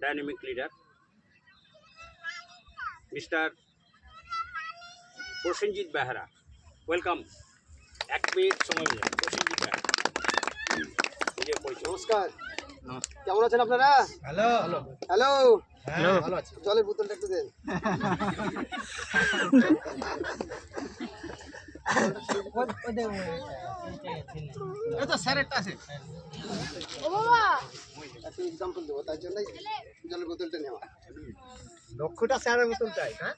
dynamic leader, Mr. Prosenjit Behra. Welcome. এক minute সময় দিন প্রসেনজিৎ বেহরা। নমস্কার, কেমন আছেন আপনারা? হ্যালো হ্যালো, হ্যালো, ভালো আছি। জলের বোতলটা একটু দেন। এই তো স্যারেরটা আছে। ও বাবা, একটু এক্সাম্পল দেবো, তার জন্যই জলের বোতলটা নেওয়া। লক্ষ্যটা স্যারের মতন চাই, হ্যাঁ,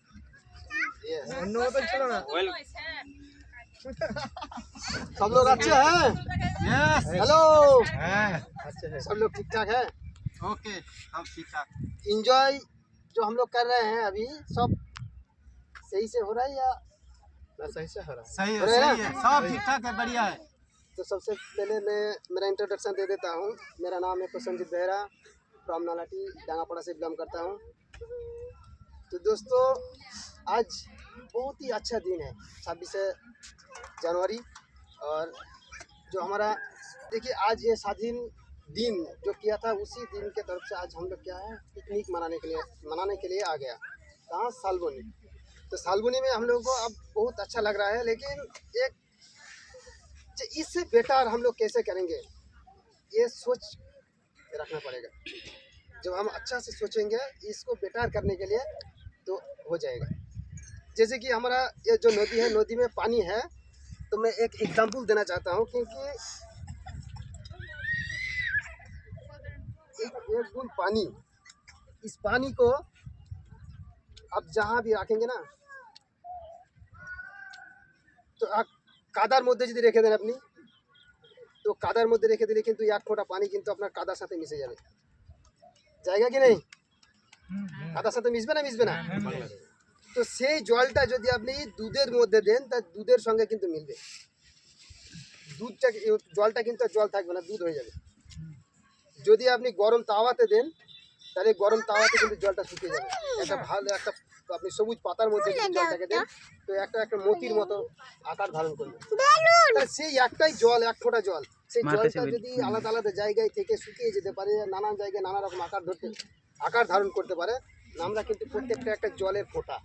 Yes. অন্য মতন ছিল না। ওয়েল सब लोग अच्छे हैं? यस, हेलो, হ্যাঁ अच्छा है, सब लोग ठीक ठाक है? ओके, सब ठीक ठाक। इंजॉय जो हम लोग कर रहे हैं अभी सब सही से हो रहा है या ना सही से हो रहा है, सही है, सही है, सब ठीक ठाक है, बढ़िया है। तो सबसे पहले मैं मेरा इंट्रोडक्शन दे देता हूँ। मेरा नाम है प्रसन्नजीत बेहरा, फ्रॉम नालाटी डांगापाड़ा से बिलोंग करता हूँ। तो दोस्तों, आज बहुत ही अच्छा दिन है, 26 जनवरी। और जो हमारा देखिए आज ये स्वाधीन दिन जो किया था, उसी दिन के तरफ से आज हम लोग क्या है पिकनिक मनाने के लिए आ गया। कहाँ? सालबनी। तो सालबनी में हम लोगों को अब बहुत अच्छा लग रहा है, लेकिन एक इससे बेटर हम लोग कैसे करेंगे ये सोच रखना पड़ेगा। जब हम अच्छा से सोचेंगे इसको बेटर करने के लिए तो हो जाएगा। जैसे कि हमारा ये जो नदी है, नदी में पानी है, तो मैं एक एग्जांपल देना चाहता हूँ, क्योंकि एक बूंद पानी, इस पानी को आप जहाँ भी रखेंगे ना, तो आप কাদার মধ্যে যদি রেখে দেন আপনি, তো কাদার মধ্যে রেখে দিলে কিন্তু এক ফোঁটা পানি কিন্তু আপনার কাদার সাথে মিশে যাবে। জায়গা কি নেই? কাদার সাথে মিশবে না, মিশবে না? তো সেই জলটা যদি আপনি দুধের মধ্যে দেন, তা দুধের সঙ্গে কিন্তু মিলবে। দুধটা জলটা কিন্তু জল থাকবে না, দুধ হয়ে যাবে। যদি আপনি গরম তাওয়াতে দেন, তাহলে গরম তাওয়াতে কিন্তু জলটা শুকিয়ে যাবে। একটা ভালো একটা আপনি সবুজ পাতার মধ্যে যদি জলটাকে দেন, তো একটা মতির মতো আকার ধারণ করবে। তাহলে সেই একটাই জল, এক ফোঁটা জল, সেই জলটা যদি আলাদা আলাদা জায়গায় থেকে শুকিয়ে যেতে পারে, নানান জায়গায় নানা রকম আকার ধারণ করতে পারে, আমরা কিন্তু প্রত্যেকটা একটা জলের ফোঁটা।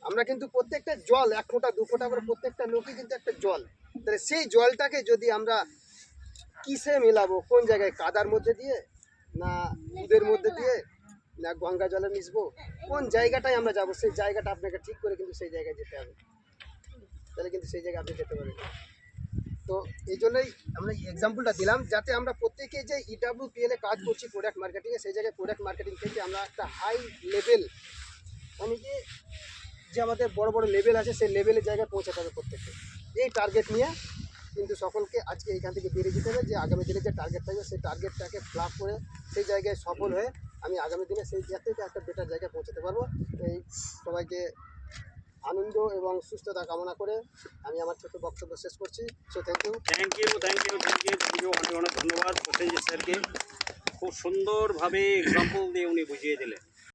আমরা কিন্তু প্রত্যেকটা জল এক ফোঁটা দু ফোঁটা করে প্রত্যেকটা লোকই কিন্তু একটা জল। তাহলে সেই জলটাকে যদি আমরা কিসে মেলাবো, কোন জায়গায়, কাদার মধ্যে দিয়ে না দুধের মধ্যে দিয়ে না গঙ্গা জলে মিশবো, কোন জায়গাটায় আমরা যাবো, সেই জায়গাটা আপনাকে ঠিক করে কিন্তু সেই জায়গায় যেতে হবে। তাহলে কিন্তু সেই জায়গায় আপনি যেতে পারবেন। তো এই জন্যই আমরা এক্সাম্পলটা দিলাম, যাতে আমরা প্রত্যেকে যে EWPL এ কাজ করছি প্রোডাক্ট মার্কেটিংয়ে, সেই জায়গায় প্রোডাক্ট মার্কেটিং থেকে আমরা একটা হাই লেভেল, মানে কি যে আমাদের বড় বড় লেভেল আছে, সেই লেভেলের জায়গায় পৌঁছাতে হবে প্রত্যেককে। এই টার্গেট নিয়ে কিন্তু সকলকে আজকে এইখান থেকে বেরিয়ে যেতে হবে, যে আগামী দিনে যে টার্গেট থাকবে সেই টার্গেটটাকে ফ্লাপ করে সেই জায়গায় সফল হয়ে আমি আগামী দিনে সেই জায়গাতে একটা বেটার জায়গায় পৌঁছাতে পারবো। এই সবাইকে আনন্দ এবং সুস্থতা কামনা করে আমি আমার ছোট বক্তব্য শেষ করছি। So thank you. অনেক অনেক ধন্যবাদ প্রসেনজিৎ স্যারকে। খুব সুন্দরভাবে এক্সাম্পল দিয়ে উনি বুঝিয়ে দিলেন।